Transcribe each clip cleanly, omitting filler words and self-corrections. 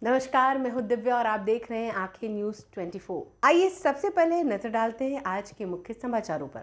नमस्कार, मैं हूं दिव्या और आप देख रहे हैं आंखें न्यूज 24। आइए सबसे पहले नजर डालते हैं आज के मुख्य समाचारों पर।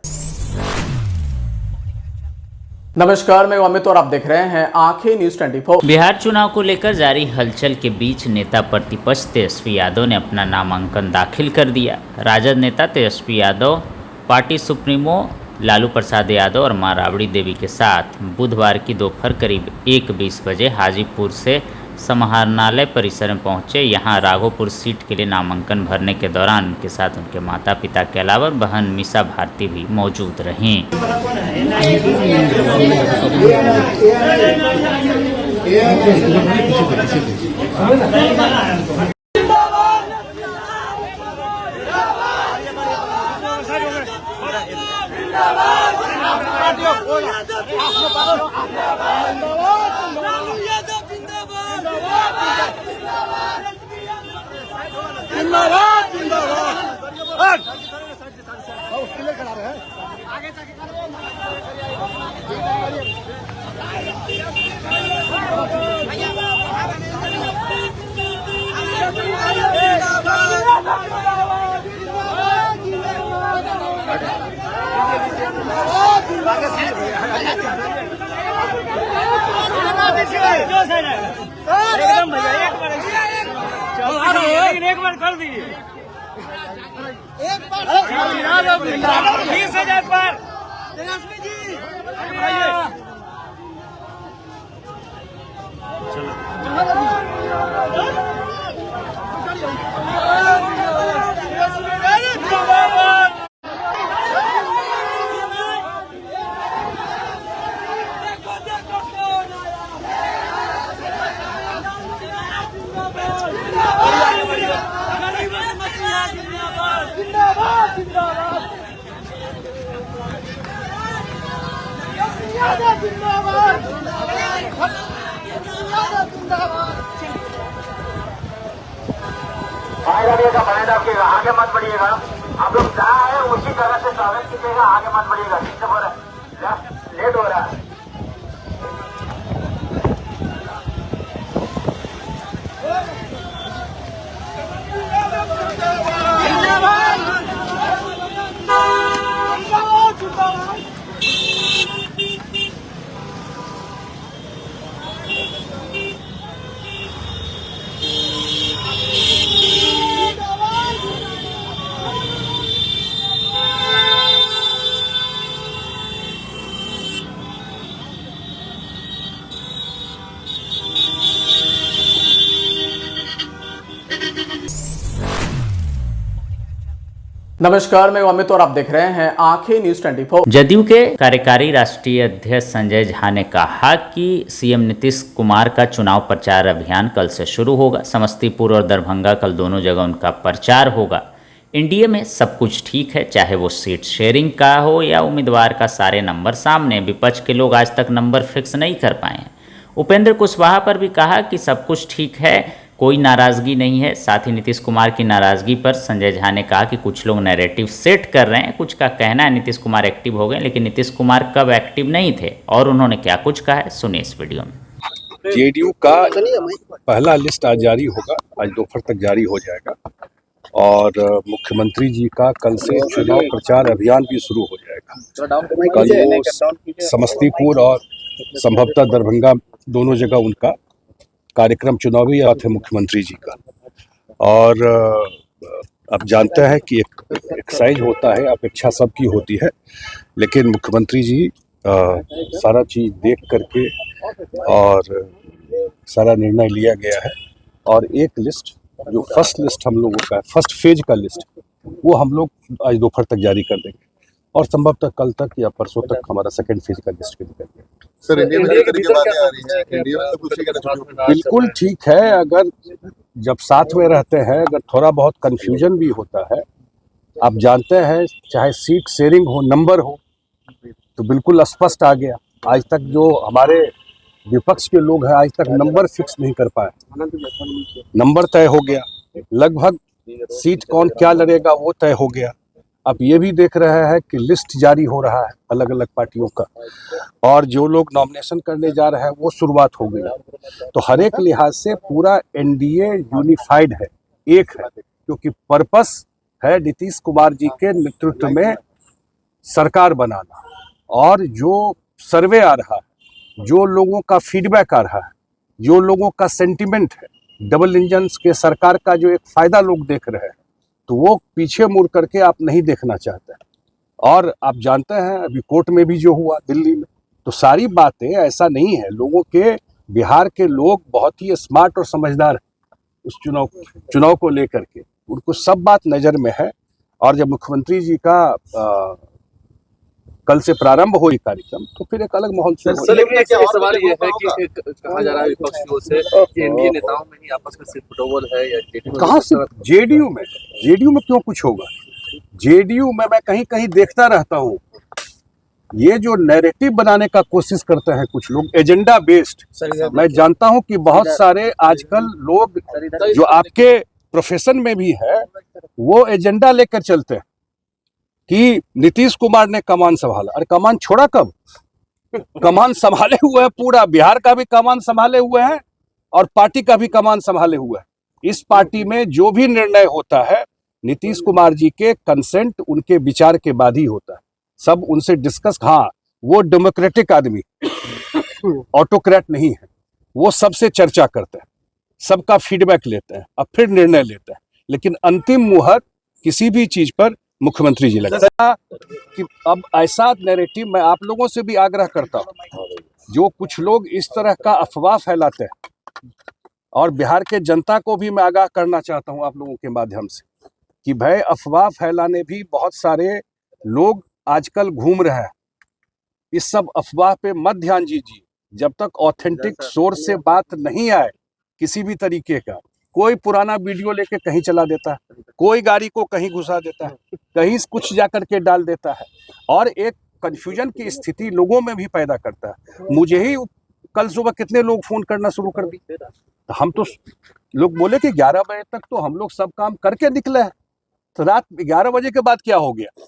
नमस्कार, मैं अमित और आप देख रहे हैं आंखें न्यूज 24। बिहार चुनाव को लेकर जारी हलचल के बीच नेता प्रतिपक्ष तेजस्वी यादव ने अपना नामांकन दाखिल कर दिया। राजद नेता तेजस्वी यादव पार्टी सुप्रीमो लालू प्रसाद यादव और मां राबड़ी देवी के साथ बुधवार की दोपहर करीब 1:20 बजे हाजीपुर से समाहरणालय परिसर में पहुंचे। यहां राघोपुर सीट के लिए नामांकन भरने के दौरान उनके साथ उनके माता पिता के अलावा बहन मीसा भारती भी मौजूद रहीं। एक बार कर दीजिए, एक बार 20,000 पर तेजस्वी जी। का फायदा रखिएगा, आगे मत बढ़िएगा। आप लोग जहाँ है उसी तरह से स्वागत कीजिएगा, आगे मत बढ़िएगा। डिस्टर्ब हो रहा है, लेट हो रहा है। नमस्कार, मैं अमित और आप देख रहे हैं आंखें न्यूज 24। जदयू के कार्यकारी राष्ट्रीय अध्यक्ष संजय झा ने कहा कि सीएम नीतीश कुमार का चुनाव प्रचार अभियान कल से शुरू होगा। समस्तीपुर और दरभंगा कल दोनों जगह उनका प्रचार होगा। एनडीए में सब कुछ ठीक है, चाहे वो सीट शेयरिंग का हो या उम्मीदवार का सारे नंबर सामने। विपक्ष के लोग आज तक नंबर फिक्स नहीं कर पाए हैं। उपेंद्र कुशवाहा पर भी कहा कि सब कुछ ठीक है, कोई नाराज़गी नहीं है। साथ ही नीतीश कुमार की नाराज़गी पर संजय झा ने कहा कि कुछ लोग नैरेटिव सेट कर रहे हैं। कुछ का कहना है नीतीश कुमार एक्टिव हो गए, लेकिन नीतीश कुमार कब एक्टिव नहीं थे और उन्होंने क्या कुछ कहा है, सुनिए इस वीडियो में। जेडीयू का पहला लिस्ट आज जारी होगा, आज दोपहर तक जारी हो जाएगा और मुख्यमंत्री जी का कल से चुनाव प्रचार अभियान भी शुरू हो जाएगा। कल वो समस्तीपुर और संभवतः दरभंगा दोनों जगह उनका कार्यक्रम चुनावी याद है मुख्यमंत्री जी का। और अब जानते हैं कि एक एक्सरसाइज होता है, अपेक्षा सबकी होती है, लेकिन मुख्यमंत्री जी सारा चीज़ देख करके और सारा निर्णय लिया गया है। और एक लिस्ट जो फर्स्ट लिस्ट हम लोगों का फर्स्ट फेज का लिस्ट, वो हम लोग आज दोपहर तक जारी कर देंगे और संभवतः कल तक या परसों तक हमारा सेकंड फेज का लिस्ट भी निकल सर, इंडिया में तरीके बातें आ रही हैं, इंडिया में तो कुछ ही बिल्कुल ठीक है। अगर जब साथ में रहते हैं, अगर थोड़ा बहुत कंफ्यूजन भी होता है, आप जानते हैं चाहे सीट शेयरिंग हो, नंबर हो, तो बिल्कुल स्पष्ट आ गया। आज तक जो हमारे विपक्ष के लोग हैं आज तक नंबर फिक्स नहीं कर पाए, नंबर तय हो गया। लगभग सीट कौन क्या लड़ेगा वो तय हो गया। आप ये भी देख रहे हैं कि लिस्ट जारी हो रहा है अलग अलग पार्टियों का, और जो लोग नॉमिनेशन करने जा रहे हैं वो शुरुआत हो गई। तो हर एक लिहाज से पूरा एनडीए यूनिफाइड है, एक है, क्योंकि पर्पस है नीतीश कुमार जी के नेतृत्व में सरकार बनाना। और जो सर्वे आ रहा है, जो लोगों का फीडबैक आ रहा है, जो लोगों का सेंटिमेंट है, डबल इंजन के सरकार का जो एक फायदा लोग देख रहे हैं, तो वो पीछे मुड़ करके आप नहीं देखना चाहते। और आप जानते हैं अभी कोर्ट में भी जो हुआ दिल्ली में, तो सारी बातें ऐसा नहीं है। लोगों के, बिहार के लोग बहुत ही स्मार्ट और समझदार हैं उस चुनाव को लेकर के, उनको सब बात नज़र में है। और जब मुख्यमंत्री जी का कल से प्रारंभ हो कार्यक्रम, तो फिर एक अलग माहौल से लेकिन एक सवाल ये है कि कहा जा रहा है विपक्ष की ओर से कि एनडीए नेताओं में ही आपस में सिर्फ फुटबॉल है या कहाँ से? जेडीयू में क्यों कुछ होगा? जेडीयू में मैं कहीं कहीं देखता रहता हूँ, ये जो नैरेटिव बनाने का कोशिश करते हैं कुछ लोग, एजेंडा बेस्ड। मैं जानता हूँ कि बहुत सारे आजकल लोग जो आपके प्रोफेशन में भी है, वो एजेंडा लेकर चलते हैं कि नीतीश कुमार ने कमान संभाला। अरे कमान छोड़ा कब? कमान संभाले हुए है, पूरा बिहार का भी कमान संभाले हुए हैं और पार्टी का भी कमान संभाले हुए है। इस पार्टी में जो भी निर्णय होता है नीतीश कुमार जी के कंसेंट, उनके विचार के बाद ही होता है। सब उनसे डिस्कस। हाँ, वो डेमोक्रेटिक आदमी, ऑटोक्रेट नहीं है, वो सबसे चर्चा करते हैं, सबका फीडबैक लेते हैं, अब फिर निर्णय लेते हैं। लेकिन अंतिम मुहूर्त किसी भी चीज पर मुख्यमंत्री जी लगता कि अब ऐसा नैरेटिव, मैं आप लोगों से भी आग्रह करता हूं, जो कुछ लोग इस तरह का अफवाह फैलाते हैं, और बिहार के जनता को भी मैं आगाह करना चाहता हूं आप लोगों के माध्यम से कि भाई अफवाह फैलाने भी बहुत सारे लोग आजकल घूम रहे हैं। इस सब अफवाह पे मत ध्यान दीजिए जब तक ऑथेंटिक सोर्स से बात नहीं आए किसी भी तरीके का। कोई पुराना वीडियो लेके कहीं चला देता है, कोई गाड़ी को कहीं घुसा देता है, कहीं कुछ जा करके डाल देता है, और एक कंफ्यूजन की स्थिति लोगों में भी पैदा करता है। मुझे ही कल सुबह कितने लोग फोन करना शुरू कर दिए, तो हम तो लोग बोले कि 11 बजे तक तो हम लोग सब काम करके निकले हैं, तो रात 11 बजे के बाद क्या हो गया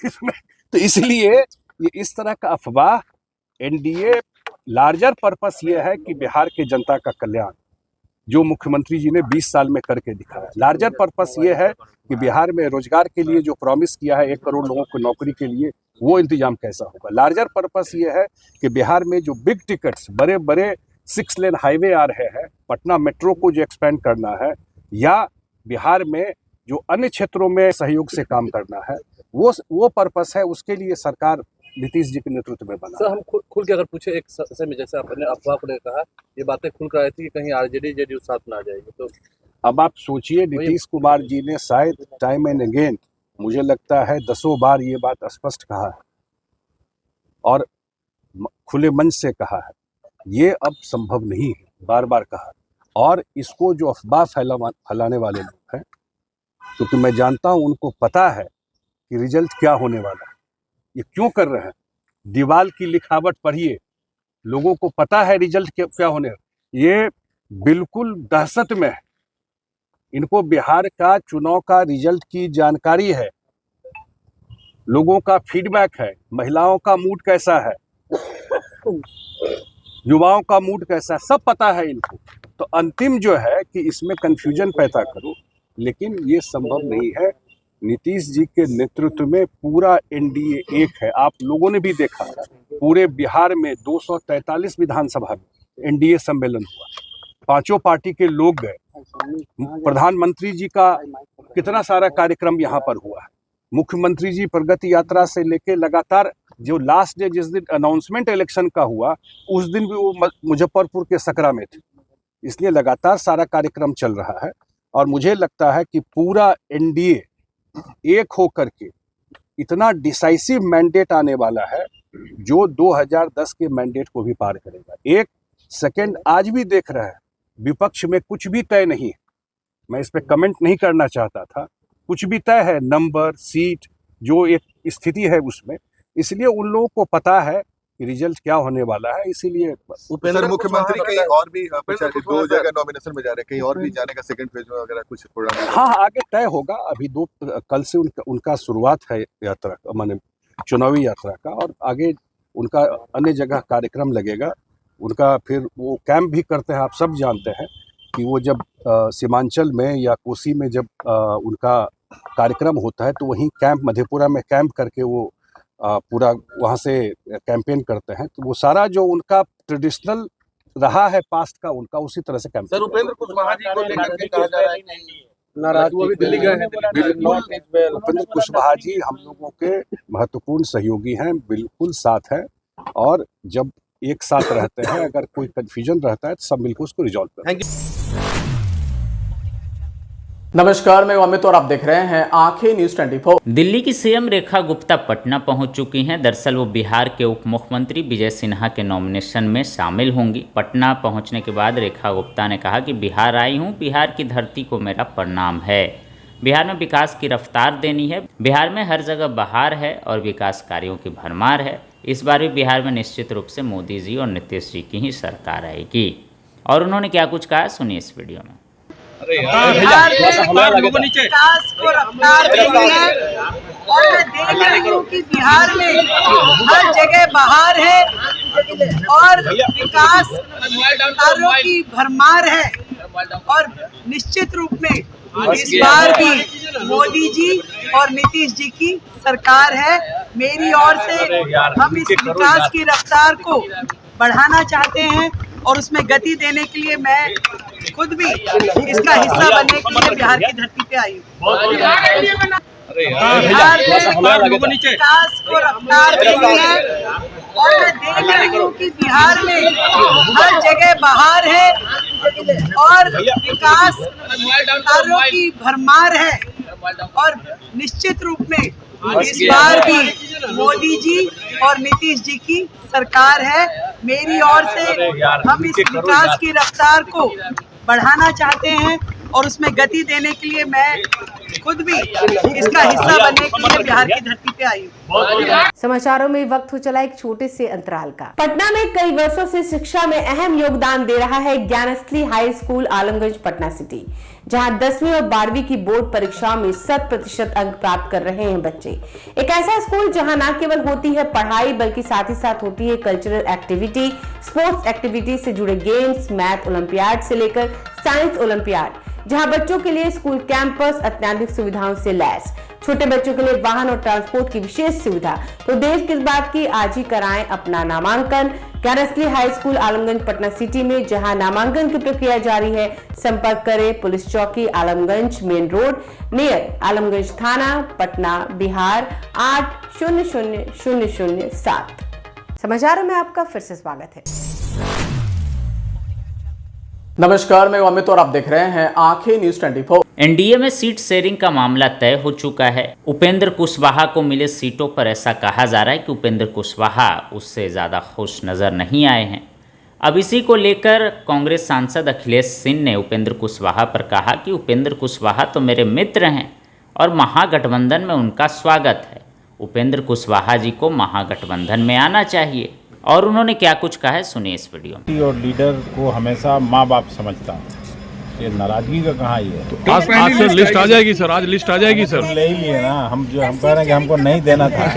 इसमें? तो इसलिए ये इस तरह का अफवाह, एनडीए लार्जर पर्पस ये है कि बिहार के जनता का कल्याण, जो मुख्यमंत्री जी ने 20 साल में करके दिखाया। लार्जर पर्पस ये है कि बिहार में रोजगार के लिए जो प्रॉमिस किया है 1 करोड़ लोगों को नौकरी के लिए, वो इंतजाम कैसा होगा। लार्जर पर्पस ये है कि बिहार में जो बिग टिकट्स, बड़े बड़े 6 लेन हाईवे आ रहे हैं, पटना मेट्रो को जो एक्सपेंड करना है, या बिहार में जो अन्य क्षेत्रों में सहयोग से काम करना है, वो पर्पस है। उसके लिए सरकार नीतीश जी के नेतृत्व में बना। सर, हम खुल के अगर पूछे एक समय में, जैसे आपने अफवाह को लेकर कहा, ये बातें खुल कर आई थी कि कहीं आरजेडी जेडीयू साथ में आ जाएगी, तो अब आप सोचिए, नीतीश कुमार जी ने शायद टाइम एंड अगेन, मुझे लगता है 10 बार ये बात स्पष्ट कहा है और खुले मन से कहा है, ये अब संभव नहीं है, बार बार कहा। और इसको जो अफवाह फैलाने वाले लोग हैं, क्योंकि मैं जानता हूं उनको पता है कि रिजल्ट क्या होने वाला है, ये क्यों कर रहे हैं। दीवाल की लिखावट पढ़िए, लोगों को पता है रिजल्ट क्या होने। ये बिल्कुल दहशत में है, इनको बिहार का चुनाव का रिजल्ट की जानकारी है, लोगों का फीडबैक है, महिलाओं का मूड कैसा है, युवाओं का मूड कैसा है, सब पता है इनको। तो अंतिम जो है कि इसमें कंफ्यूजन पैदा करो, लेकिन ये संभव नहीं है। नीतीश जी के नेतृत्व में पूरा एनडीए एक है। आप लोगों ने भी देखा, पूरे बिहार में 243 विधानसभा में एनडीए सम्मेलन हुआ, 5 पार्टी के लोग गए, प्रधानमंत्री जी का कितना सारा कार्यक्रम यहाँ पर हुआ है, मुख्यमंत्री जी प्रगति यात्रा से लेके लगातार, जो लास्ट डे जिस दिन अनाउंसमेंट इलेक्शन का हुआ, उस दिन भी वो मुजफ्फरपुर के सकरा में थे। इसलिए लगातार सारा कार्यक्रम चल रहा है, और मुझे लगता है कि पूरा एनडीए एक होकर के इतना डिसाइसिव मैंडेट आने वाला है, जो 2010 के मैंडेट को भी पार करेगा। एक सेकंड आज भी देख रहा है, विपक्ष में कुछ भी तय नहीं है। मैं इस पे कमेंट नहीं करना चाहता था, कुछ भी तय है, नंबर, सीट, जो एक स्थिति है उसमें। इसलिए उन लोगों को पता है कि रिजल्ट क्या होने वाला है, इसीलिए सर मुख्यमंत्री कहीं और भी दो जगह नॉमिनेशन में जा रहे हैं, कहीं और भी जाने का सेकंड फेज में वगैरह कुछ प्रोग्राम? हाँ, आगे तय होगा। अभी कल से उनका शुरुआत है यात्रा का, माने चुनावी यात्रा का, और आगे उनका अन्य जगह कार्यक्रम लगेगा उनका। फिर वो कैंप भी करते हैं। आप सब जानते हैं कि वो जब सीमांचल में या कोसी में जब उनका कार्यक्रम होता है तो वहीं कैंप, मधेपुरा में कैंप करके वो पूरा वहाँ से कैंपेन करते हैं। तो वो सारा जो उनका ट्रेडिशनल रहा है पास्ट का, उनका उसी तरह से कैंपेन। सर उपेंद्र कुशवाहा जी को लेकर के कहा जा रहा है नाराज, वो भी दिल्ली गए हैं। बिल्कुल, उपेंद्र कुशवाहा जी हम लोगों के महत्वपूर्ण सहयोगी हैं, बिल्कुल साथ हैं, और जब एक साथ रहते हैं, अगर कोई कंफ्यूजन रहता है तो सब मिलकर उसको रिजॉल्व करते हैं। नमस्कार, मैं अमित और आप देख रहे हैं आंखें न्यूज 24। दिल्ली की सीएम रेखा गुप्ता पटना पहुंच चुकी हैं। दरअसल वो बिहार के उप मुख्यमंत्री विजय सिन्हा के नॉमिनेशन में शामिल होंगी। पटना पहुंचने के बाद रेखा गुप्ता ने कहा कि बिहार आई हूं, बिहार की धरती को मेरा प्रणाम है। बिहार में विकास की रफ्तार देनी है। बिहार में हर जगह बहार है और विकास कार्यों की भरमार है। इस बार भी बिहार में निश्चित रूप से मोदी जी और नीतीश जी की ही सरकार आएगी। और उन्होंने क्या कुछ कहा, सुनिए इस वीडियो में। बिहार में विकास को रफ्तार देनी है, और मैं देख रही हूँ कि बिहार में हर जगह बहार है और विकास कार्यों की भरमार है। और निश्चित रूप में इस बार भी मोदी जी और नीतीश जी की सरकार है। मेरी ओर से हम इस विकास की रफ्तार को बढ़ाना चाहते हैं, और उसमें गति देने के लिए मैं खुद भी इसका हिस्सा बनने के लिए बिहार की धरती पे आई हूँ। बिहार में विकास को रफ्तार देनी है, और मैं देख रही हूँ कि बिहार में हर जगह बहार है और विकास कार्यों की भरमार है। और निश्चित रूप में इस बार भी मोदी जी और नीतीश जी की सरकार है। मेरी ओर से हम इस विकास की रफ्तार को बढ़ाना चाहते हैं, और उसमें गति देने के लिए मैं खुद भी इसका हिस्सा बनने के लिए बिहार की धरती पे आई हूँ। समाचारों में वक्त हो चला एक छोटे से अंतराल का। पटना में कई वर्षों से शिक्षा में अहम योगदान दे रहा है Gyansthali high school Alamganj Patna city, जहां 10वीं और 12वीं की बोर्ड परीक्षाओं में 100% अंक प्राप्त कर रहे हैं बच्चे। एक ऐसा स्कूल जहां न केवल होती है पढ़ाई, बल्कि साथ ही साथ होती है कल्चरल एक्टिविटी, स्पोर्ट्स एक्टिविटी से जुड़े गेम्स, मैथ ओलंपियाड से लेकर साइंस ओलंपियाड, जहां बच्चों के लिए स्कूल कैंपस अत्याधुनिक सुविधाओं से लैस, छोटे बच्चों के लिए वाहन और ट्रांसपोर्ट की विशेष सुविधा। तो देर किस बात की, आज ही कराएं अपना नामांकन Gyansthali high school Alamganj Patna city में, जहां नामांकन की प्रक्रिया जारी है। संपर्क करें पुलिस चौकी Alamganj main road near Alamganj थाना पटना बिहार 800007। समाचारों में आपका फिर से स्वागत है। नमस्कार, मैं अमित और आप देख रहे हैं आंखें न्यूज 24। एनडीए में सीट शेयरिंग का मामला तय हो चुका है। उपेंद्र कुशवाहा को मिले सीटों पर ऐसा कहा जा रहा है कि उपेंद्र कुशवाहा उससे ज़्यादा खुश नज़र नहीं आए हैं। अब इसी को लेकर कांग्रेस सांसद अखिलेश सिंह ने उपेंद्र कुशवाहा पर कहा कि उपेंद्र कुशवाहा तो मेरे मित्र हैं और महागठबंधन में उनका स्वागत है। उपेंद्र कुशवाहा जी को महागठबंधन में आना चाहिए। और उन्होंने क्या कुछ कहा है, सुनिए इस वीडियो में। और लीडर को हमेशा माँ बाप समझता हूँ, ये नाराजगी का कहाँ ये है? आज सर लिस्ट आ जाएगी सर, आज लिस्ट आ जाएगी सर। ले ही लिए ना, हम कह रहे हैं कि हमको नहीं देना था।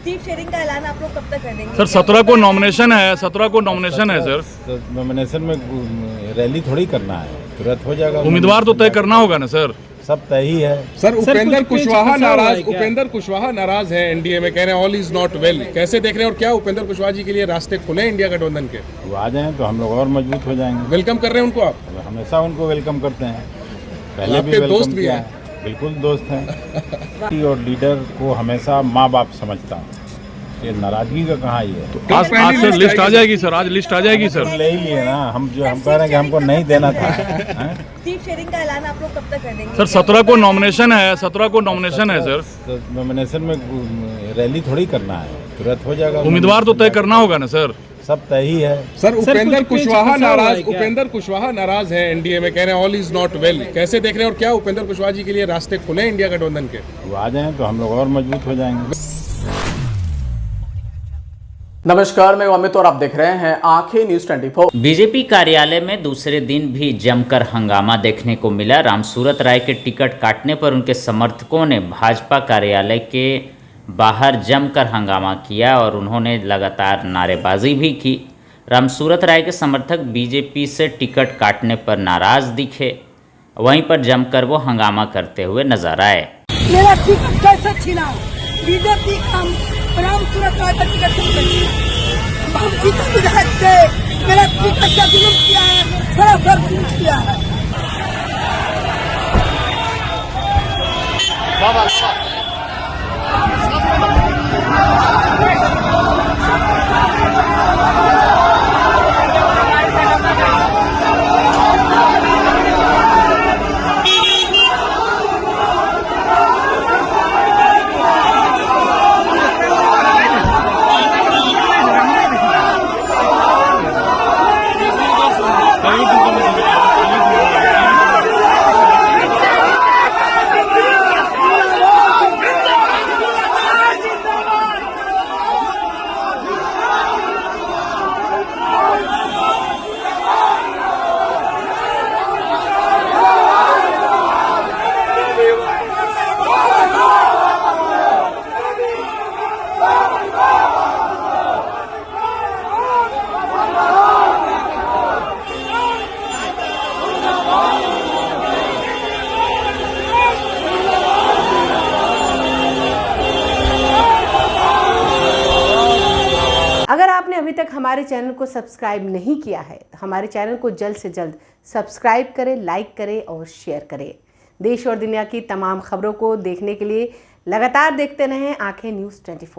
सीट शेयरिंग का ऐलान आप लोग कब तक कर देंगे? सर 17 को नॉमिनेशन है, 17 को नॉमिनेशन है सर। नॉमिनेशन में रैली थोड़ी करना है, तुरंत हो जाएगा। उम्मीदवार तो तय करना होगा ना सर। सब तय ही है सर। उपेंद्र कुशवाहा नाराज है एनडीए में, कह रहे हैं ऑल इज नॉट वेल। कैसे देख रहे हैं, और क्या उपेंद्र कुशवाहा जी के लिए रास्ते खुले इंडिया गठबंधन के? वो आ जाएं तो हम लोग और मजबूत हो जाएंगे। वेलकम कर रहे हैं उनको आप? हमेशा उनको वेलकम करते हैं, पहले भी दोस्त भी हैं। बिल्कुल दोस्त हैं। और लीडर को हमेशा माँ बाप समझता हूँ, ये नाराजगी का कहाँ ये है? आज सर लिस्ट आ जाएगी सर, आज लिस्ट आ जाएगी सर। ले ही लिए ना, हम कह रहे हैं कि हमको नहीं देना था। सीट शेयरिंग का ऐलान आप लोग कब तक कर देंगे? सर 17 को नॉमिनेशन है, 17 को नॉमिनेशन है सर। नॉमिनेशन में रैली थोड़ी करना है, तुरंत हो जाएगा। उम्मीदवार तो तय करना होगा ना सर। सब तय ही है सर। उपेंद्र कुशवाहा नाराज है एनडीए में, कह रहे हैं ऑल इज नॉट वेल। कैसे देख रहे हैं, और क्या उपेंद्र कुशवाहा जी के लिए रास्ते खुले इंडिया गठबंधन के? वो आ जाएं तो हम लोग और मजबूत हो जाएंगे। नमस्कार, मैं अमित और आप देख रहे हैं आंखें न्यूज 24। बीजेपी कार्यालय में दूसरे दिन भी जमकर हंगामा देखने को मिला। रामसूरत राय के टिकट काटने पर उनके समर्थकों ने भाजपा कार्यालय के बाहर जमकर हंगामा किया और उन्होंने लगातार नारेबाजी भी की। रामसूरत राय के समर्थक बीजेपी से टिकट काटने पर नाराज दिखे, वहीं पर जमकर वो हंगामा करते हुए नजर आए। मेरा टिकट कैसे छीना? बीजेपी का रामसूरत राय का टिकट हम जीते विधायक थे, मेरा टिकट का जुलूम किया है, सरासर जुलूम किया है। अगर आपने अभी तक हमारे चैनल को सब्सक्राइब नहीं किया है तो हमारे चैनल को जल्द से जल्द सब्सक्राइब करें, लाइक करें और शेयर करें। देश और दुनिया की तमाम खबरों को देखने के लिए लगातार देखते रहें आंखें न्यूज़ 24।